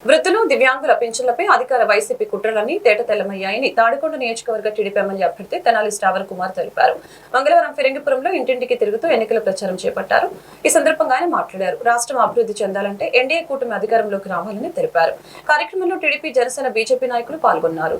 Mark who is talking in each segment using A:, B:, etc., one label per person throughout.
A: వృద్ధులు దివ్యాంగుల పింఛన్లపై అధికార వైసీపీ కుట్రలన్నీ తేటతెల్లమయ్యాయని తాడికొండ నియోజకవర్గ టీడీపీ ఎమ్మెల్యే అభ్యర్థి తెనాలి శ్రావణ్ కుమార్ తెలిపారు. మంగళవారం ఫిరంగిపురంలో ఇంటింటికి తిరుగుతూ ఎన్నికల ప్రచారం చేపట్టారు. ఈ సందర్భంగా ఆయన మాట్లాడారు. రాష్ట్రం అభివృద్ధి చెందాలంటే ఎన్డీఏ కూటమి అధికారంలోకి రావాలని తెలిపారు. కార్యక్రమంలో టీడీపీ, జనసేన, బీజేపీ నాయకులు పాల్గొన్నారు.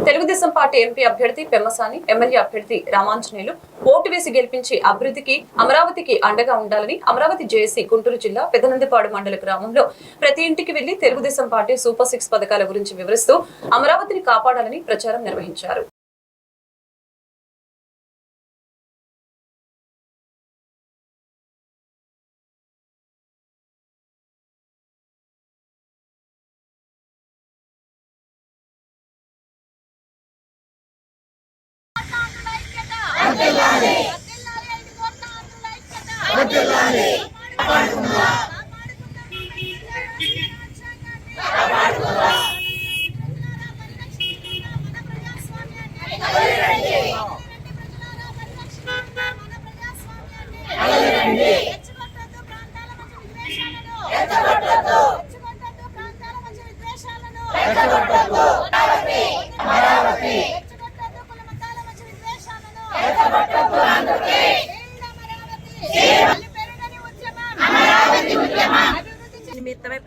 A: తెలుగుదేశం పార్టీ ఎంపీ అభ్యర్థి పెమ్మసాని, ఎమ్మెల్యే అభ్యర్థి రామాంజనేయులు ఓటు వేసి గెలిపించి అభివృద్ధికి, అమరావతికి అండగా ఉండాలని అమరావతి జేఏసీ గుంటూరు జిల్లా పెదనందిపాడు మండల గ్రామంలో ప్రతి ఇంటికి వెళ్లి తెలుగుదేశం పార్టీ సూపర్ 6 పథకాల గురించి వివరిస్తూ అమరావతిని కాపాడాలని ప్రచారం నిర్వహించారు.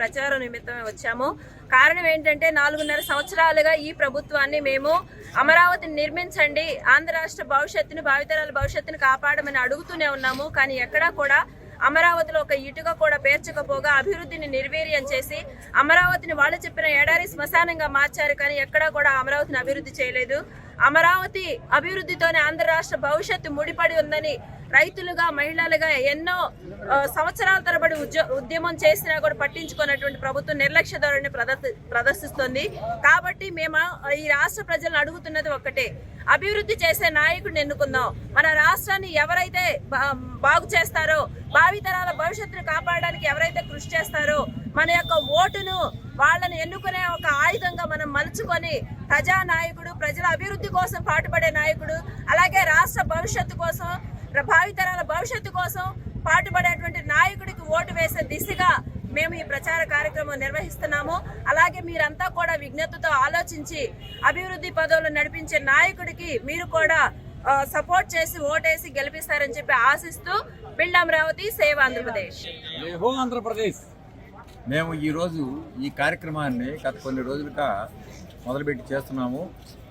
B: ప్రచార నిమిత్తమే వచ్చాము. కారణం ఏంటంటే 4.5 సంవత్సరాలుగా ఈ ప్రభుత్వాన్ని మేము అమరావతిని నిర్మించండి, ఆంధ్ర రాష్ట్ర భవిష్యత్తును, భావితరాల భవిష్యత్తును కాపాడమని అడుగుతూనే ఉన్నాము. కానీ ఎక్కడా కూడా అమరావతిలో ఒక ఇటుక కూడా పేర్చకపోగా అభివృద్ధిని నిర్వీర్యం చేసి అమరావతిని వాళ్ళు చెప్పిన ఎడారి శ్మశానంగా మార్చారు. కానీ ఎక్కడా కూడా అమరావతిని అభివృద్ధి చేయలేదు. అమరావతి అభివృద్ధితోనే ఆంధ్ర రాష్ట్ర భవిష్యత్తు ముడిపడి ఉందని రైతులుగా, మహిళలుగా ఎన్నో సంవత్సరాల తరబడి ఉద్యమం చేసినా కూడా పట్టించుకున్నటువంటి ప్రభుత్వం నిర్లక్ష్య ధోరణిని ప్రదర్శిస్తోంది. కాబట్టి మేము ఈ రాష్ట్ర ప్రజలను అడుగుతున్నది ఒక్కటే, అభివృద్ధి చేసే నాయకుడిని ఎన్నుకుందాం. మన రాష్ట్రాన్ని ఎవరైతే బాగు చేస్తారో, భావితరాల భవిష్యత్తును కాపాడడానికి ఎవరైతే కృషి చేస్తారో, మన యొక్క ఓటును వాళ్ళని ఎన్నుకునే ఒక ఆయుధంగా మనం మలుచుకొని ప్రజానాయకుడు, ప్రజల అభివృద్ధి కోసం పాటుపడే నాయకుడు, అలాగే రాష్ట్ర భవిష్యత్తు కోసం, భావితరాల భవిష్యత్తు కోసం పాటుపడేటువంటి నాయకుడికి ఓటు వేసే దిశగా మేము ఈ ప్రచార కార్యక్రమం నిర్వహిస్తున్నాము. అలాగే మీరంతా కూడా విజ్ఞతతో ఆలోచించి అభివృద్ధి పదవులు నడిపించే నాయకుడికి మీరు కూడా సపోర్ట్ చేసి ఓటేసి గెలిపిస్తారని చెప్పి ఆశిస్తూ బిల్డ్ అమరావతి, సేవ్ ఆంధ్రప్రదేశ్.
C: మేము ఈరోజు ఈ కార్యక్రమాన్ని గత కొన్ని రోజులుగా మొదలుపెట్టి చేస్తున్నాము.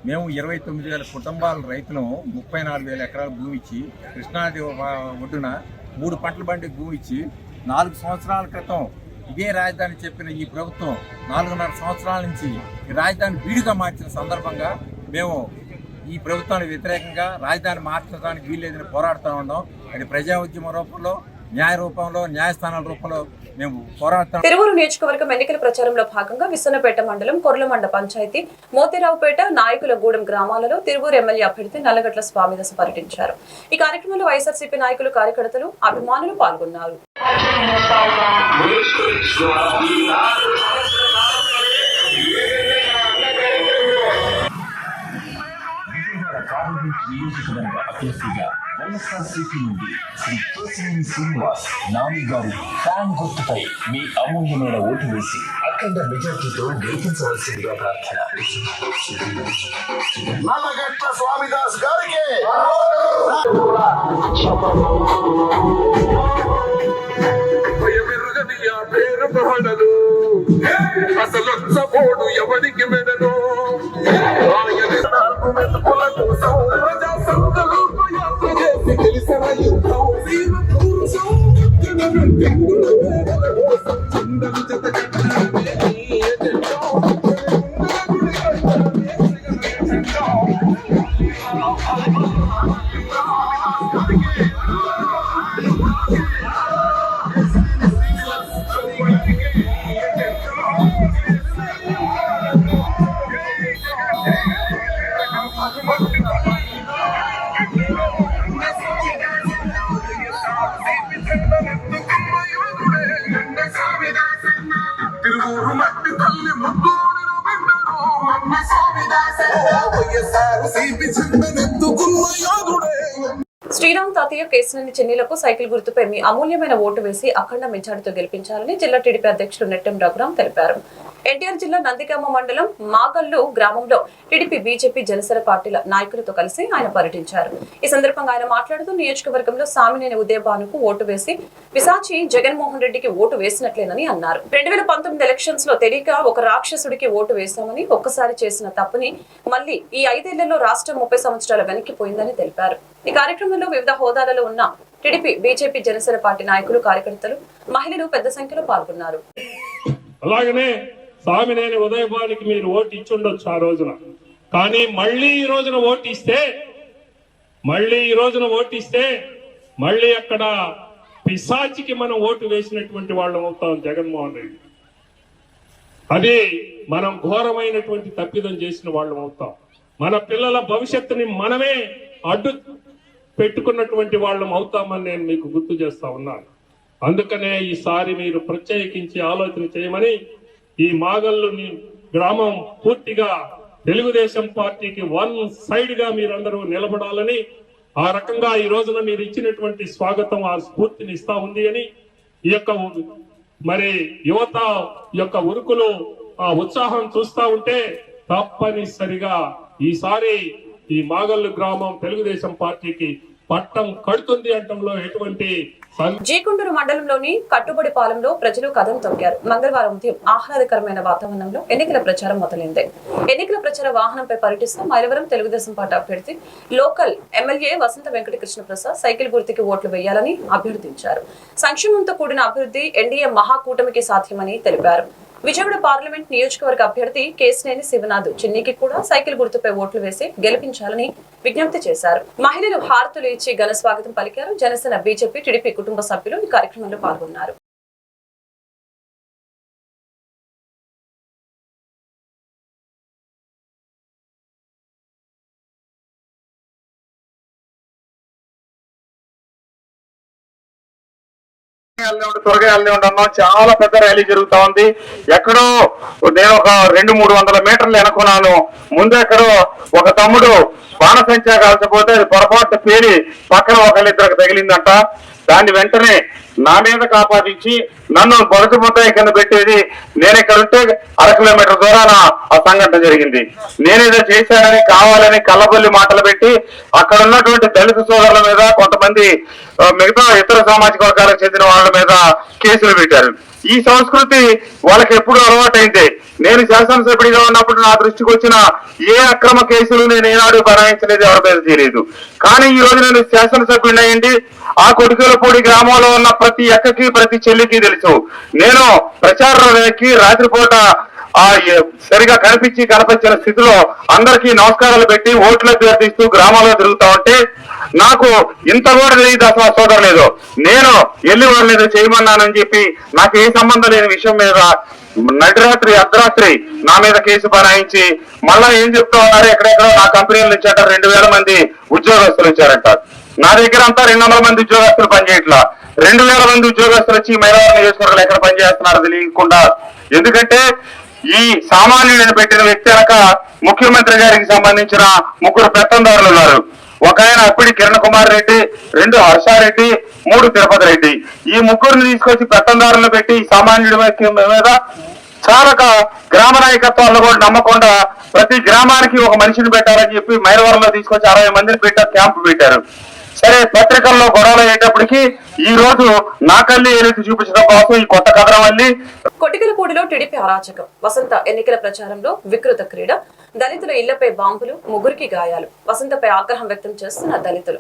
C: మేము 29,000 కుటుంబాల రైతులు 34,000 ఎకరాల భూమి ఇచ్చి, కృష్ణానది ఒడ్డున 3 పంటల బండి భూమి ఇచ్చి 4 సంవత్సరాల క్రితం ఇదే రాజధాని చెప్పిన ఈ ప్రభుత్వం 4.5 సంవత్సరాల నుంచి ఈ రాజధాని వీడిగా మార్చిన సందర్భంగా మేము ఈ ప్రభుత్వానికి వ్యతిరేకంగా రాజధాని మార్చడానికి వీల్లేదని పోరాడుతూ ఉన్నాం. అది ప్రజా ఉద్యమ రూపంలో, న్యాయ రూపంలో, న్యాయస్థానాల రూపంలో మేము పోరాడుతాం.
A: తిరువూరు నియోజకవర్గం ఎన్నికల ప్రచారంలో భాగంగా విసన్నపేట మండలం కొర్లమండ పంచాయతీ, మోతిరావుపేట, నాయకులగూడెం గ్రామాలలో తిరువూరు ఎమ్మెల్యే అభ్యర్థి నల్లగట్ల స్వామిదాస్ పర్యటించారు. ఈ కార్యక్రమంలో వైఎస్ఆర్సీపీ నాయకులు, కార్యకర్తలు, అభిమానులు పాల్గొన్నారు.
D: నియోజకవర్గ అభ్యర్థిగా వైఎస్ఆర్సీపీ నుండి శ్రీ కేశినేని శ్రీనివాస్ నాని గారి ఫ్యాన్ గుర్తుపై మీ అమూల్యమైన ఓటు వేసి అఖండ మెజార్టీతో గెలిపించవలసిందిగా ప్రార్థన.
E: నల్లగట్ల స్వామిదాస్ గారికి పేరు పహడలు అసలు ఎవరికి మెడలు ప్రజా సంఘాలు తెలిసిన యుద్ధం తిరువూరు మట్టి తల్లి ముద్దు
A: శ్రీరామ్ తాతయ్య కేశినేని చెన్నీలకు సైకిల్ గుర్తుపై మీ అమూల్యమైన ఓటు వేసి అఖండ మెజార్టీతో గెలిపించాలని జిల్లా టీడీపీ అధ్యక్షుడు నెట్టెం రఘురాం తెలిపారు. ఎన్టీఆర్ జిల్లా నందిగామ మండలం మాగల్లు గ్రామంలో టీడీపీ, బీజేపీ, జనసేన పార్టీల నాయకులతో కలిసి ఆయన పర్యటించారు. ఈ సందర్భంగా ఆయన మాట్లాడుతూ నియోజకవర్గంలో సామినేని ఉదయభానుకు ఓటు వేసి పిశాచి జగన్మోహన్ రెడ్డికి ఓటు వేసినట్లేనని అన్నారు. 2019 ఎలక్షన్స్ లో తెలియక ఒక రాక్షసుడికి ఓటు వేశామని, ఒక్కసారి చేసిన తప్పుని మళ్లీ ఈ 5 ఏళ్లలో రాష్ట్రం 30 సంవత్సరాల వెనక్కిపోయిందని తెలిపారు. ఈ కార్యక్రమంలో వివిధ హోదాలలో ఉన్న టీడీపీ, బీజేపీ, జనసేన పార్టీ నాయకులు, కార్యకర్తలు, మహిళలు పెద్ద సంఖ్యలో పాల్గొన్నారు.
F: అలాగనే సామినేని ఉదయభానికి మీరు ఓటు ఇచ్చుండొచ్చు ఆ రోజున, కానీ మళ్ళీ ఈ రోజున ఓటిస్తే మళ్ళీ అక్కడ పిశాచికి మనం ఓటు వేసినటువంటి వాళ్ళం అవుతాం. జగన్మోహన్ రెడ్డి, అది మనం ఘోరమైనటువంటి తప్పిదం చేసిన వాళ్ళం అవుతాం. మన పిల్లల భవిష్యత్తుని మనమే అడ్డు పెట్టుకున్నటువంటి వాళ్ళం అవుతామని నేను మీకు గుర్తు చేస్తా ఉన్నాను. అందుకనే ఈసారి మీరు ప్రత్యేకించి ఆలోచన చేయమని, ఈ మాగల్లు గ్రామం పూర్తిగా తెలుగుదేశం పార్టీకి వన్ సైడ్ గా మీరందరూ నిలబడాలని, ఆ రకంగా ఈ రోజున మీరు ఇచ్చినటువంటి స్వాగతం ఆ స్ఫూర్తిని ఇస్తా ఉంది అని, ఈ యొక్క మరి యువత యొక్క ఉరుకులు, ఆ ఉత్సాహం చూస్తా ఉంటే తప్పనిసరిగా ఈసారి ఈ మాగల్లు గ్రామం తెలుగుదేశం పార్టీకి పట్టం కడుతుంది అంటంలో ఎటువంటి.
A: జీకొండూరు మండలంలోని కట్టుబడి పాలెంలో ప్రజలు కదం తొక్కారు. మంగళవారం ఉదయం ఆహ్లాదకరమైన వాతావరణంలో ఎన్నికల ప్రచారం మొదలైంది. ఎన్నికల ప్రచార వాహనంపై పర్యటిస్తూ మైలవరం తెలుగుదేశం పార్టీ అభ్యర్థి లోకల్ ఎమ్మెల్యే వసంత వెంకట కృష్ణ ప్రసాద్ సైకిల్ గుర్తుకి ఓట్లు వేయాలని అభ్యర్థించారు. సంక్షేమంతో కూడిన అభివృద్ధి ఎన్డీఏ మహాకూటమికి సాధ్యమని తెలిపారు. విజయవాడ పార్లమెంట్ నియోజకవర్గ అభ్యర్థి కేశినేని శివనాథ్ చిన్నికి కూడా సైకిల్ గుర్తుపై ఓట్లు వేసి గెలిపించాలని విజ్ఞప్తి చేశారు. మహిళలు హారతులు ఇచ్చి ఘన స్వాగతం పలికారు. జనసేన, బీజేపీ, టీడీపీ కుటుంబ సభ్యులు ఈ కార్యక్రమంలో పాల్గొన్నారు.
E: త్వరగా వెళ్ళి ఉండన్నా చాలా పెద్ద ర్యాలీ జరుగుతా ఉంది. ఎక్కడో నేను ఒక 200-300 మీటర్లు వెనుకున్నాను. ముందు ఎక్కడో ఒక తమ్ముడు బాణసంచా కాల్చపోతే అది పొరపాటు పేరి పక్కన ఒకళ్ళిద్దరికి తగిలిందంట. దాన్ని వెంటనే నా మీద కాపాదించి నన్ను పొగటి ముద్దాయి కింద పెట్టేది. నేను ఇక్కడ ఉంటే 1/2 కిలోమీటర్ దూరాన ఆ సంఘటన జరిగింది. నేనేదో చేశానని కావాలని కళ్ళబొల్లి మాటలు పెట్టి అక్కడ ఉన్నటువంటి దళిత సోదరుల మీద, కొంతమంది మిగతా ఇతర సామాజిక వర్గాలకు చెందిన వాళ్ళ మీద కేసులు పెట్టారు. ఈ సంస్కృతి వాళ్ళకి ఎప్పుడు అలవాటైంది. నేను శాసనసభ్యుడిగా ఉన్నప్పుడు నా దృష్టికి వచ్చిన ఏ అక్రమ కేసులు నేను ఏనాడు బనాయించలేదు, ఎవరి మీద చేయలేదు. కానీ ఈ రోజు నేను శాసనసభ్యుడిని అయ్యింది. ఆ కొడుకులపూడి గ్రామంలో ఉన్న ప్రతి అక్కకి ప్రతి చెల్లికి తెలుసు. నేను ప్రచారంలోకి రాత్రిపూట సరిగా కనిపించిన స్థితిలో అందరికీ నమస్కారాలు పెట్టి ఓట్లు అభ్యర్థిస్తూ గ్రామాల్లో తిరుగుతా ఉంటే నాకు ఇంత కూడా తెలియదు అసలు సోదరు లేదు. నేను ఎల్లి వాళ్ళని ఏదో చేయమన్నానని చెప్పి నాకు ఏ సంబంధం లేని విషయం మీద నడిరాత్రి అర్ధరాత్రి నా మీద కేసు బనాయించి మళ్ళా ఏం చెప్తా ఉన్నారు, ఎక్కడెక్కడో నా కంపెనీలు ఇచ్చాట 2000 మంది ఉద్యోగస్తులు ఇచ్చారంట. నా దగ్గర అంతా 200 మంది ఉద్యోగస్తులు పనిచేయట్లా. 2000 మంది ఉద్యోగస్తులు వచ్చి మైలవరం నియోజకవర్గాలు ఎక్కడ పనిచేస్తున్నారో తెలియకుండా, ఎందుకంటే ఈ సామాన్యుడిని పెట్టిన వ్యక్తి వెనక ముఖ్యమంత్రి గారికి సంబంధించిన 3 పెత్తందారులు ఉన్నారు. ఒక ఆయన అప్పిడి కిరణ్ కుమార్ రెడ్డి, 2 హర్షారెడ్డి, 3 తిరుపతి రెడ్డి. ఈ 3ని తీసుకొచ్చి పెత్తందారులను పెట్టి సామాన్యుడి మీద చాలక గ్రామ నాయకత్వాలను కూడా నమ్మకుండా ప్రతి గ్రామానికి ఒక మనిషిని పెట్టాలని చెప్పి మైలవరంలో తీసుకొచ్చి 60 మందిని పెట్టారు, క్యాంపు పెట్టారు. సరే, పత్రికల్లో గొడవలు అయ్యేటప్పటికి ఈ రోజు నాకల్లి ఏదైతే చూపించడం కోసం ఈ కొత్త కథనం వల్లి
A: కొటికలపూడిలో టీడీపీ అరాచకం. వసంత ఎన్నికల ప్రచారంలో వికృత క్రీడ. దళితుల ఇళ్లపై బాంబులు, 3కి గాయాలు. వసంతపై ఆగ్రహం వ్యక్తం చేస్తున్న దళితులు.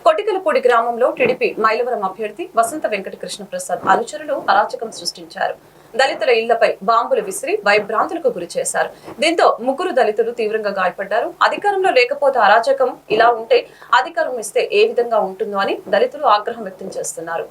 A: కొటికలపూడి గ్రామంలో టీడీపీ మైలవరం అభ్యర్థి వసంత వెంకట కృష్ణ ప్రసాద్ అనుచరులు అరాచకం సృష్టించారు. దళితుల ఇళ్లపై బాంబులు విసిరి భయభ్రాంతులకు గురి చేశారు. దీంతో 3 దళితులు తీవ్రంగా గాయపడ్డారు. అధికారంలో లేకపోతే అరాచకం ఇలా ఉంటే అధికారం ఇస్తే ఏ విధంగా ఉంటుందో అని దళితులు ఆగ్రహం వ్యక్తం చేస్తున్నారు.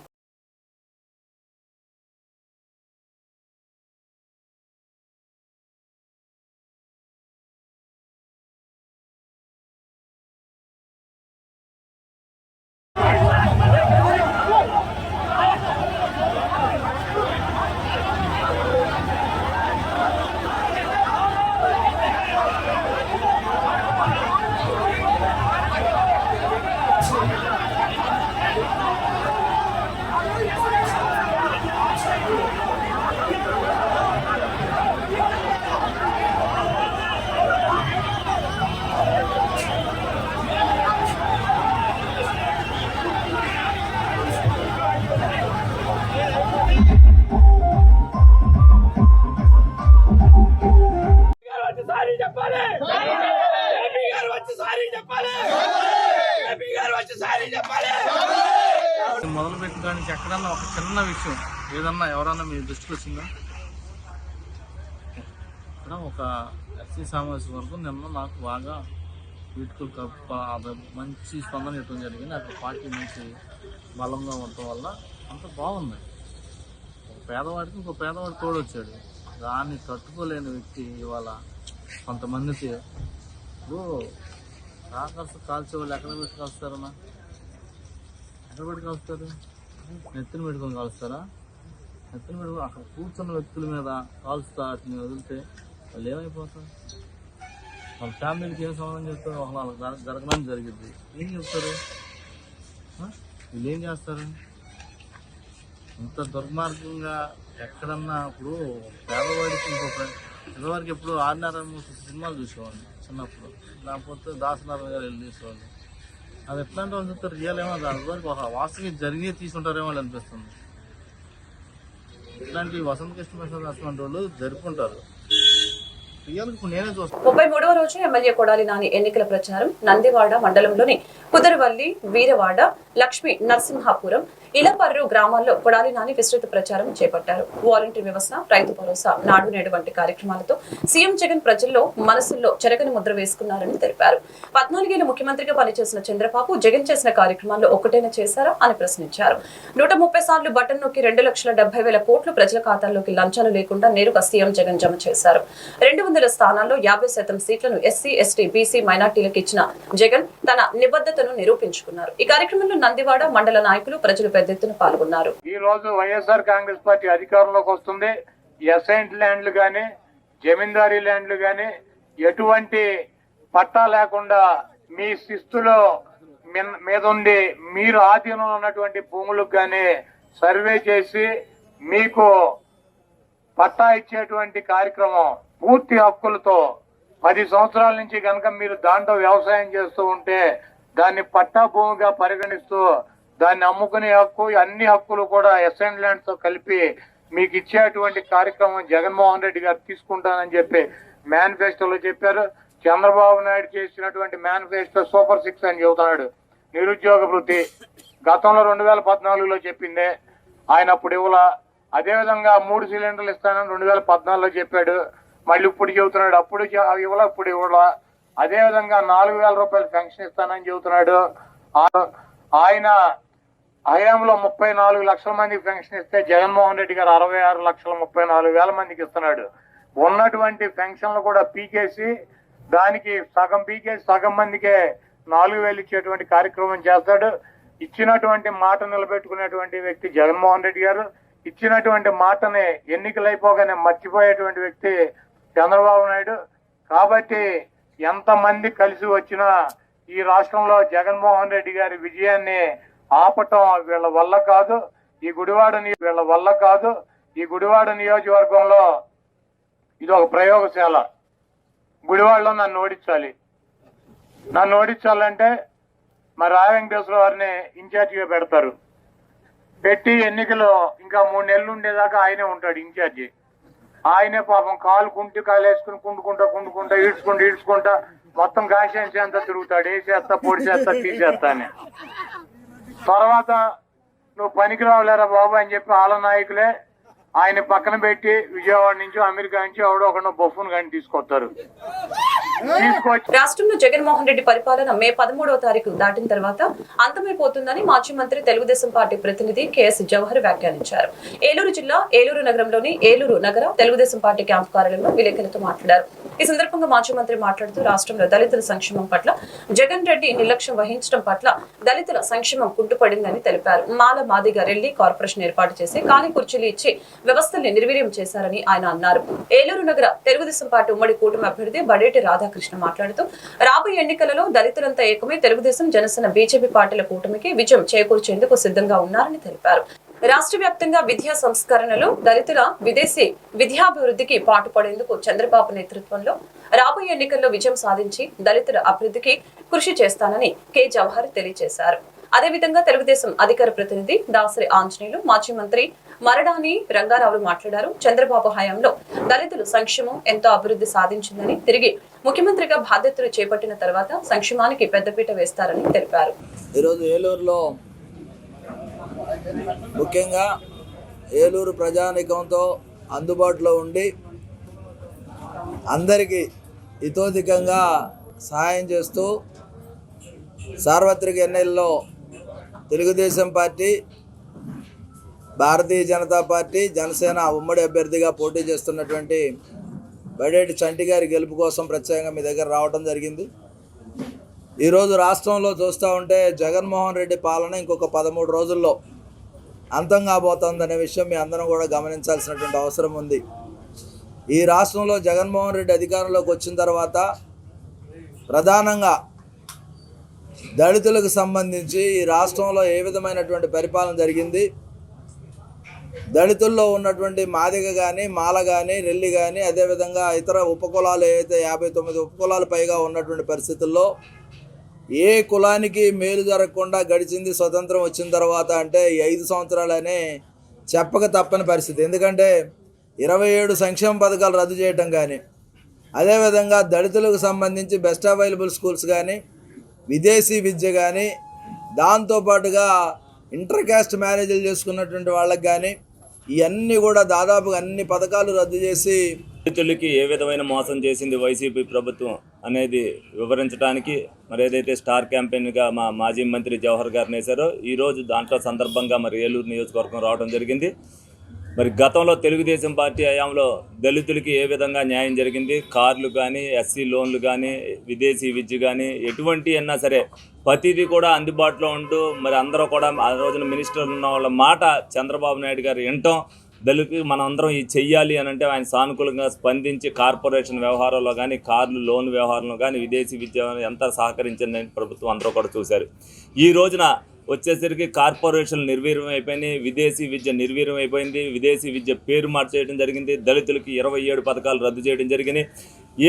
G: మొదలు పెట్టడానికి ఎక్కడన్నా ఒక చిన్న విషయం ఏదన్నా ఎవరన్నా మీ దృష్టికి వచ్చిందా? ఇక్కడ ఒక ఎస్సీ సమావేశం వరకు నిన్న నాకు బాగా వీటికి మంచి స్పందన ఇవ్వడం జరిగింది. అక్కడ పార్టీ నుంచి బలంగా ఉండటం వల్ల అంత బాగుంది. ఒక పేదవాడికి ఇంకో పేదవాడు తోడొచ్చాడు. దాన్ని తట్టుకోలేని వ్యక్తి ఇవాళ కొంతమందికి కాకర్స్ కాల్చే వాళ్ళు ఎక్కడ పెట్టి కాలుస్తారన్నా? ఎక్కడ పెట్టి కాలుస్తారు? నెత్తిన పెట్టుకొని కాలుస్తారా? నెత్తిన పెట్టుకొని అక్కడ కూర్చున్న వ్యక్తుల మీద కాల్స్తా వాటిని వదిలితే వాళ్ళు ఏమైపోతారు? వాళ్ళ ఫ్యామిలీకి ఏం సంబంధం చెప్తారు? వాళ్ళకి జరగడానికి జరిగింది. ఏం చెప్తారు? వీళ్ళు ఏం చేస్తారు? ఇంత దుర్మార్గంగా ఎక్కడన్నా ఇప్పుడు పేదవాడికి ఇంకొకరికి ఎప్పుడు ఆర్నారాయణ సినిమాలు చూసేవాడిని చిన్నప్పుడు, లేకపోతే దాసనారాయణ గారు వెళ్ళి చూసేవాళ్ళు. అది ఎట్లాంటి వాళ్ళు చూస్తారు? రియల్ ఏమో దాని వరకు ఒక వాస్తవం జరిగి తీసుకుంటారేమో అని అనిపిస్తుంది. ఇట్లాంటి వసంత కృష్ణ ప్రసాద్ అటువంటి వాళ్ళు జరుపుకుంటారు.
A: 33వ రోజు ఎమ్మెల్యే కొడాలి నాని ఎన్నికల ప్రచారం నందివాడ మండలంలోని కుదరవల్లి, వీరవాడ, లక్ష్మీ నరసింహాపురం, ఇలపర్రు గ్రామాల్లో కొడాలి నాని విస్తృత ప్రచారం చేపట్టారు. వాలంటీర్ వ్యవస్థ, రైతు భరోసా, నాడు నేడు వంటి కార్యక్రమాలతో సీఎం జగన్ ప్రజల్లో మనసుల్లో చెరగని ముద్ర వేసుకున్నారని తెలిపారు. 14 ఏళ్లు ముఖ్యమంత్రిగా పనిచేసిన చంద్రబాబు జగన్ చేసిన కార్యక్రమాల్లో ఒక్కటైనా చేశారా అని ప్రశ్నించారు. 130 సార్లు బటన్ నొక్కి 2,70,000 కోట్లు ప్రజల ఖాతాల్లోకి లంచాలు లేకుండా నేరుగా సీఎం జగన్ జమ చేశారు. 200 స్థానాల్లో 50% సీట్లను ఎస్సీ, ఎస్టీ, బీసీ, మైనార్టీలకు ఇచ్చిన జగన్ తన నిబద్ధతను నిరూపించుకున్నారు. ఈ కార్యక్రమంలో నందివాడ మండల నాయకులు, ప్రజలు పెద్ద ఎత్తున పాల్గొన్నారు.
E: ఈ రోజు వైఎస్ఆర్ కాంగ్రెస్ పార్టీ అధికారంలోకి వస్తుంది. ఎసైంట్ ల్యాండ్లు గాని, జమీందారీ ల్యాండ్లు గాని ఎటువంటి పట్టా లేకుండా మీ శిస్తులో మీదుండి మీరు ఆధీనంలో ఉన్నటువంటి భూములకు గాని సర్వే చేసి మీకు పట్టా ఇచ్చేటువంటి కార్యక్రమం పూర్తి హక్కులతో 10 సంవత్సరాల నుంచి కనుక మీరు దాంట్లో వ్యవసాయం చేస్తూ ఉంటే దాన్ని పట్టా భూమిగా పరిగణిస్తూ దాన్ని అమ్ముకునే హక్కు, అన్ని హక్కులు కూడా ఎసెంట్ ల్యాండ్ తో కలిపి
H: మీకు ఇచ్చేటువంటి కార్యక్రమం జగన్మోహన్ రెడ్డి గారు తీసుకుంటానని చెప్పి మేనిఫెస్టోలో చెప్పారు. చంద్రబాబు నాయుడు చేసినటువంటి మేనిఫెస్టో సూపర్ 6 అని చెబుతున్నాడు. నిరుద్యోగ వృత్తి గతంలో 2014లో చెప్పిందే, ఆయన అప్పుడు ఇవ్వలా. అదేవిధంగా 3 సిలిండర్లు ఇస్తానని 2014లో చెప్పాడు, మళ్ళీ ఇప్పుడు చెబుతున్నాడు. అప్పుడు ఇవ్వలా, ఇప్పుడు ఇవ్వలా. అదేవిధంగా 4000 రూపాయలు పెన్షన్ ఇస్తానని చెబుతున్నాడు. ఆయన హయాంలో 34 లక్షల మందికి పెన్షన్ ఇస్తే జగన్మోహన్ రెడ్డి గారు 66,34,000 మందికి ఇస్తున్నాడు. ఉన్నటువంటి పెన్షన్లు కూడా పీకేసి దానికి సగం పీకేసి సగం మందికే 4,000 ఇచ్చేటువంటి కార్యక్రమం చేస్తాడు. ఇచ్చినటువంటి మాట నిలబెట్టుకునేటువంటి వ్యక్తి జగన్మోహన్ రెడ్డి గారు. ఇచ్చినటువంటి మాటని ఎన్నికలు అయిపోగానే మర్చిపోయేటువంటి వ్యక్తి చంద్రబాబు నాయుడు. కాబట్టి ఎంతమంది కలిసి వచ్చినా ఈ రాష్ట్రంలో జగన్మోహన్ రెడ్డి గారి విజయాన్ని ఆపటం వీళ్ళ వల్ల కాదు. ఈ గుడివాడ నియోజకవర్గంలో ఇది ఒక ప్రయోగశాల. గుడివాడలో నన్ను ఓడించాలంటే మరి రాయ వెంకటేశ్వర వారిని ఇన్ఛార్జిగా పెడతారు. పెట్టి ఎన్నికలు ఇంకా 3 నెలలు ఉండేదాకా ఆయనే ఉంటాడు ఇన్ఛార్జి. ఆయనే పాపం కాలు వేసుకుని కుండుకుంటా ఈడ్చుకుంటా మొత్తం కాన్స్టిట్యున్సీ అంతా తిరుగుతాడు. వేసేస్తా, పొడి చేస్తా, తీసేస్తా అని. తర్వాత నువ్వు పనికి రావలేరా బాబు అని చెప్పి వాళ్ళ నాయకులే ఆయన పక్కన పెట్టి విజయవాడ నుంచి అమెరికా నుంచి ఎవడో ఒక బొఫ్ఫును కానీ తీసుకొచ్చి
A: రాష్ట్రంలో జగన్మోహన్ రెడ్డి పరిపాలన మే 13వ తారీఖు దాటిన తర్వాత అంతమైపోతుందని మాజీ మంత్రి తెలుగుదేశం పార్టీ ప్రతినిధి కెఎస్ జవహర్ వ్యాఖ్యానించారు. ఏలూరు జిల్లా ఏలూరు నగరంలోని ఏలూరు నగర తెలుగుదేశం పార్టీ క్యాంపు కార్యాలయంలో విలేకరులతో మాట్లాడారు. ఈ సందర్భంగా మాజీ మంత్రి మాట్లాడుతూ రాష్ట్రంలో దళితుల సంక్షేమం పట్ల జగన్ రెడ్డి నిర్లక్ష్యం వహించడం పట్ల దళితుల సంక్షేమం కుంటుపడిందని తెలిపారు. మాల మాదిగ రెల్లి కార్పొరేషన్ ఏర్పాటు చేసి ఖాళీ కుర్చీలు ఇచ్చి వ్యవస్థల్ని నిర్వీర్యం చేశారని ఆయన అన్నారు. ఏలూరు నగర తెలుగుదేశం పార్టీ ఉమ్మడి కూటమి అభ్యర్థి బడేటి రాధాకృష్ణ మాట్లాడుతూ రాబోయే ఎన్నికలలో దళితులంతా ఏకమై తెలుగుదేశం, జనసేన, బీజేపీ పార్టీల కూటమికి విజయం చేకూర్చేందుకు సిద్ధంగా ఉన్నారని తెలిపారు. రాష్ట్ర వ్యాప్తంగా విద్యా సంస్కరణలు, దళితుల విదేశీ విద్యాభివృద్ధికి పాటుపడేందుకు చంద్రబాబు నేతృత్వంలో రాబోయే ఎన్నికల్లో విజయం సాధించి దళితుల అభివృద్ధికి కృషి చేస్తానని కె జవహర్ తెలియజేశారు. అదేవిధంగా తెలుగుదేశం అధికార ప్రతినిధి దాసరి ఆంజనేయులు, మాజీ మంత్రి మరడాని రంగారావులు మాట్లాడారు. చంద్రబాబు హయాంలో దళితులు సంక్షేమం ఎంతో అభివృద్ధి సాధించిందని, తిరిగి ముఖ్యమంత్రిగా బాధ్యతలు చేపట్టిన తర్వాత సంక్షేమానికి పెద్దపీట వేస్తారని తెలిపారు.
I: ఈరోజు ఏలూరులో ముఖ్యంగా ఏలూరు ప్రజానీకంతో అందుబాటులో ఉండి అందరికీ ఇతోధికంగా సహాయం చేస్తూ సార్వత్రిక ఎన్నికల్లో తెలుగుదేశం పార్టీ, భారతీయ జనతా పార్టీ, జనసేన ఉమ్మడి అభ్యర్థిగా పోటీ చేస్తున్నటువంటి బడేటి చంటి గారి గెలుపు కోసం ప్రత్యేకంగా మీ దగ్గర రావడం జరిగింది. ఈరోజు రాష్ట్రంలో చూస్తూ ఉంటే జగన్మోహన్ రెడ్డి పాలన ఇంకొక 13 రోజుల్లో అంతం కాబోతోందనే విషయం మీ అందరం కూడా గమనించాల్సినటువంటి అవసరం ఉంది. ఈ రాష్ట్రంలో జగన్మోహన్ రెడ్డి అధికారంలోకి వచ్చిన తర్వాత ప్రధానంగా దళితులకు సంబంధించి ఈ రాష్ట్రంలో ఏ విధమైనటువంటి పరిపాలన జరిగింది, దళితుల్లో ఉన్నటువంటి మాదిగ కానీ, మాల కానీ, రెల్లి కానీ, అదేవిధంగా ఇతర ఉపకులాలు ఏవైతే 59 ఉపకులాలు పైగా ఉన్నటువంటి పరిస్థితుల్లో ఏ కులానికి మేలు జరగకుండా గడిచింది స్వతంత్రం వచ్చిన తర్వాత అంటే ఈ 5 సంవత్సరాలనే చెప్పక తప్పని పరిస్థితి. ఎందుకంటే 27 సంక్షేమ పథకాలు రద్దు చేయటం కానీ, అదేవిధంగా దళితులకు సంబంధించి బెస్ట్ అవైలబుల్ స్కూల్స్ కానీ, విదేశీ విద్య కానీ, దాంతోపాటుగా ఇంటర్ క్యాస్ట్ మ్యారేజ్లు చేసుకున్నటువంటి వాళ్ళకి కానీ ఇవన్నీ కూడా దాదాపుగా అన్ని పథకాలు రద్దు చేసి
J: దళితులకి ఏ విధమైన మోసం చేసింది వైసీపీ ప్రభుత్వం అనేది వివరించడానికి మరి ఏదైతే స్టార్ క్యాంపెయిన్గా మా మాజీ మంత్రి జవహర్ గారిని వేశారో ఈరోజు దాంట్లో సందర్భంగా మరి ఏలూరు నియోజకవర్గం రావడం జరిగింది. మరి గతంలో తెలుగుదేశం పార్టీ హయాంలో దళితులకి ఏ విధంగా న్యాయం జరిగింది, కార్లు కానీ, ఎస్సీ లోన్లు కానీ, విదేశీ విద్య కానీ ఎటువంటి అన్నా సరే ప్రతిదీ కూడా అందుబాటులో ఉంటూ మరి అందరూ కూడా ఆ రోజున మినిస్టర్ ఉన్న వాళ్ళ మాట చంద్రబాబు నాయుడు గారు వినటం, దళితులకి మనం అందరం ఇది చెయ్యాలి అని అంటే ఆయన సానుకూలంగా స్పందించి కార్పొరేషన్ వ్యవహారంలో కానీ, కార్లు లోన్ వ్యవహారంలో కానీ, విదేశీ విద్య ఎంత సహకరించిందని ప్రభుత్వం అందరూ కూడా చూశారు. ఈ రోజున వచ్చేసరికి కార్పొరేషన్లు నిర్వీర్యం అయిపోయినాయి, విదేశీ విద్య నిర్వీర్యం అయిపోయింది, విదేశీ విద్య పేరు మార్చేయడం జరిగింది, దళితులకి 27 పథకాలు రద్దు చేయడం జరిగినాయి.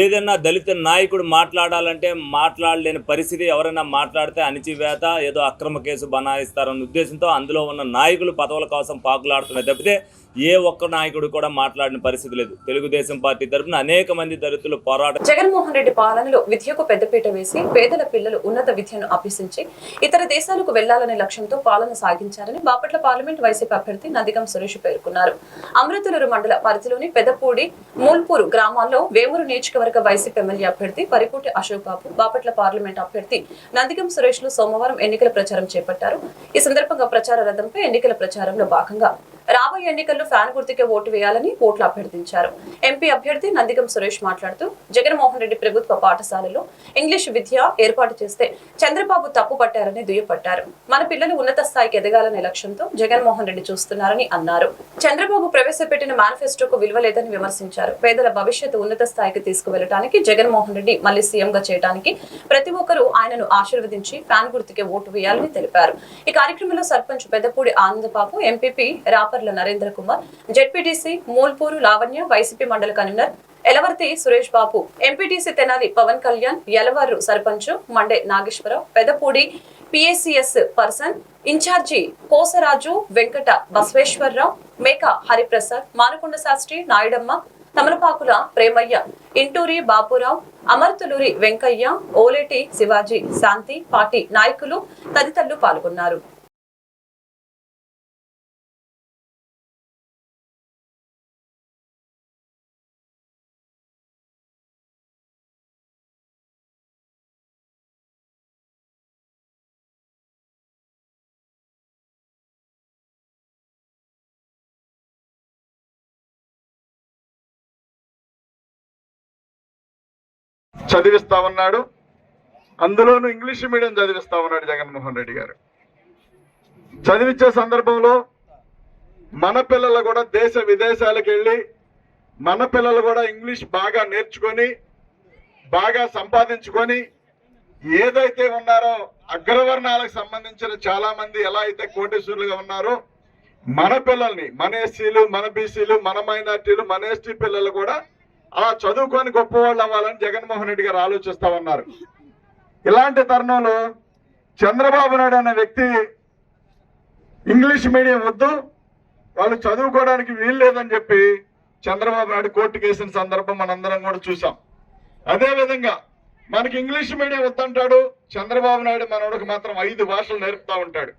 J: ఏదైనా దళిత నాయకుడు మాట్లాడాలంటే మాట్లాడలేని పరిస్థితి, ఎవరైనా మాట్లాడితే అణిచివేత, ఏదో అక్రమ కేసు బనాయిస్తారన్న ఉద్దేశంతో అందులో ఉన్న నాయకులు పదవుల కోసం పాకులాడుతున్నాయి తప్పితే ఏ ఒక్క నాయకుడు కూడా మాట్లాడిన పరిస్థితి లేదు. తెలుగుదేశం పార్టీ తరఫున అనేక మంది దళితులు పోరాటం.
A: జగన్మోహన్ రెడ్డి పాలనలో విద్యకు పెద్దపీట వేసి పేదల పిల్లలు ఉన్నత విద్యను అభ్యసించి ఇతర దేశాలకు వెళ్లాలనే లక్ష్యంతో పాలన సాగించారని బాపట్ల పార్లమెంట్ వైసీపీ అభ్యర్థి నందిగం సురేష్ పేర్కొన్నారు. అమృతలూరు మండల పరిధిలోని పెదపూడి మూల్పూరు గ్రామాల్లో వేమూరు నియోజకవర్గ వైసీపీ ఎమ్మెల్యే అభ్యర్థి పరిపూటి అశోక్ బాబు, బాపట్ల పార్లమెంట్ అభ్యర్థి నందిగం సురేష్ లు సోమవారం ఎన్నికల ప్రచారం చేపట్టారు. ఈ సందర్భంగా ప్రచార రథంపై ఎన్నికల ప్రచారంలో భాగంగా రాబోయే ఎన్నికల్లో ఫ్యాన్ గుర్తుకే ఓటు వేయాలని ఓట్లు అభ్యర్థించారు. ఎంపీ అభ్యర్థి నందిగం సురేష్ మాట్లాడుతూ జగన్మోహన్ రెడ్డి ప్రభుత్వ పాఠశాలలో ఇంగ్లీష్ విద్య ఏర్పాటు చేస్తే చంద్రబాబు తప్పు పట్టారని దుయ్యపట్టారు. మన పిల్లలు ఉన్నత స్థాయికి ఎదగాలనే లక్ష్యంతో జగన్మోహన్ రెడ్డి చూస్తున్నారని అన్నారు. చంద్రబాబు ప్రవేశపెట్టిన మేనిఫెస్టోకు విలువ లేదని విమర్శించారు. పేదల భవిష్యత్తు ఉన్నత స్థాయికి తీసుకువెళ్లడానికి జగన్మోహన్ రెడ్డి మళ్లీ సీఎంగా చేయడానికి ప్రతి ఒక్కరూ ఆయనను ఆశీర్వదించి ఫ్యాన్ గుర్తుకే ఓటు వేయాలని తెలిపారు. ఈ కార్యక్రమంలో sarpanch Peddapudi Anandababu, MPP Raparla Narendra Kumar, ZPTC Mulpuru Lavanya, YCP మండల convener Elavarthi Suresh Babu, MPTC Tenali Pavan Kalyan, Yalavaru sarpanch Mande Nageswararao, Pedapudi PSCS person incharge Kosaraju, Venkata Basaveswararao, Meka Hariprasad, Manakonda Sastri, Nayudamma, Tamalapakula Premaiah, Inturi Bapurao, Amarthaluri Venkaiah, Oleti Shivaji, Shanti party నాయకులు తదితరులు పాల్గొన్నారు.
E: చదివిస్తా ఉన్నాడు. అందులోనూ ఇంగ్లీష్ మీడియం చదివిస్తా ఉన్నాడు జగన్మోహన్ రెడ్డి గారు. చదివించే సందర్భంలో మన పిల్లలు కూడా దేశ విదేశాలకు వెళ్ళి మన పిల్లలు కూడా ఇంగ్లీష్ బాగా నేర్చుకొని బాగా సంపాదించుకొని ఏదైతే ఉన్నారో అగ్రవర్ణాలకు సంబంధించిన చాలా మంది ఎలా అయితే కోటేశ్వరులుగా ఉన్నారో మన పిల్లల్ని, మన ఎస్సీలు, మన బీసీలు, మన మైనార్టీలు, మన ఎస్టీ పిల్లలు కూడా అలా చదువుకొని గొప్పవాళ్ళు అవ్వాలని జగన్మోహన్ రెడ్డి గారు ఆలోచిస్తా ఉన్నారు. ఇలాంటి తరుణంలో చంద్రబాబు నాయుడు అనే వ్యక్తి ఇంగ్లీష్ మీడియం వద్దు, వాళ్ళు చదువుకోవడానికి వీలు లేదని చెప్పి చంద్రబాబు నాయుడు కోర్టుకు వేసిన సందర్భం మనందరం కూడా చూసాం. అదేవిధంగా మనకి ఇంగ్లీష్ మీడియం వద్దంటాడు చంద్రబాబు నాయుడు, మనోడికి మాత్రం 5 భాషలు నేర్పుతా ఉంటాడు.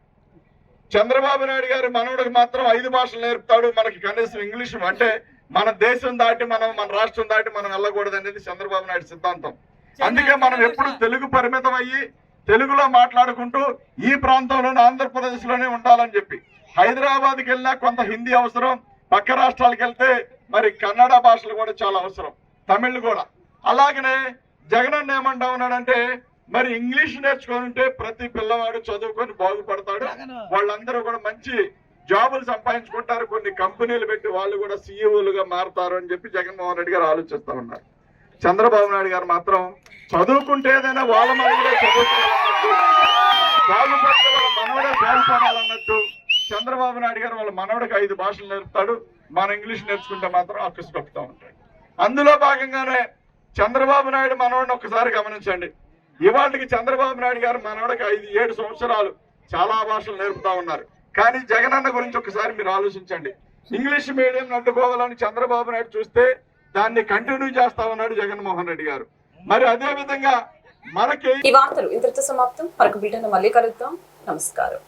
E: చంద్రబాబు నాయుడు గారు మనోడికి మాత్రం 5 భాషలు నేర్పుతాడు, మనకి కనీసం ఇంగ్లీష్ అంటే మన దేశం దాటి మన రాష్ట్రం దాటి మనం వెళ్ళకూడదు అనేది చంద్రబాబు నాయుడు సిద్ధాంతం. అందుకే మనం ఎప్పుడు తెలుగు పరిమితం అయ్యి తెలుగులో మాట్లాడుకుంటూ ఈ ప్రాంతంలోనే ఆంధ్రప్రదేశ్ లోనే ఉండాలని చెప్పి హైదరాబాద్కి వెళ్ళినా కొంత హిందీ అవసరం, పక్క రాష్ట్రాలకు వెళ్తే మరి కన్నడ భాషలు కూడా చాలా అవసరం, తమిళ్ కూడా. అలాగనే జగన్ ఏమంటా ఉన్నాడంటే మరి ఇంగ్లీష్ నేర్చుకుంటే ప్రతి పిల్లవాడు చదువుకొని బాగుపడతాడు, వాళ్ళందరూ కూడా మంచి జాబులు సంపాదించుకుంటారు, కొన్ని కంపెనీలు పెట్టి వాళ్ళు కూడా సీఈఓలుగా మారుతారు అని చెప్పి జగన్మోహన్ రెడ్డి గారు ఆలోచిస్తా ఉన్నారు. చంద్రబాబు నాయుడు గారు మాత్రం చదువుకుంటే ఏదైనా వాళ్ళ మనవడే చదువుకోవాలన్నట్టు, బాగుపడితే వాళ్ళ మనవడే బాగుపడాలన్నట్టు చంద్రబాబు నాయుడు గారు వాళ్ళ మనవడికి 5 భాషలు నేర్పుతాడు, మన ఇంగ్లీష్ నేర్చుకుంటే మాత్రం అక్కసు కప్పుతూ ఉంటాడు. అందులో భాగంగానే చంద్రబాబు నాయుడు మనవడిని ఒక్కసారి గమనించండి. ఇవాళకి చంద్రబాబు నాయుడు గారు మనవడికి 5-7 సంవత్సరాలు చాలా భాషలు నేర్పుతా ఉన్నారు. కానీ జగనన్న గురించి ఒకసారి మీరు ఆలోచించండి. ఇంగ్లీష్ మీడియం అడ్డుకోవాలని చంద్రబాబు నాయుడు చూస్తే దాన్ని కంటిన్యూ చేస్తా ఉన్నాడు జగన్మోహన్ రెడ్డి గారు. మరి అదే విధంగా మనకి
A: ఈ వార్తలు ఇంతటితో సమాప్తం. మరొక బిడ్డను మళ్ళీ కలుద్దాం. నమస్కారం.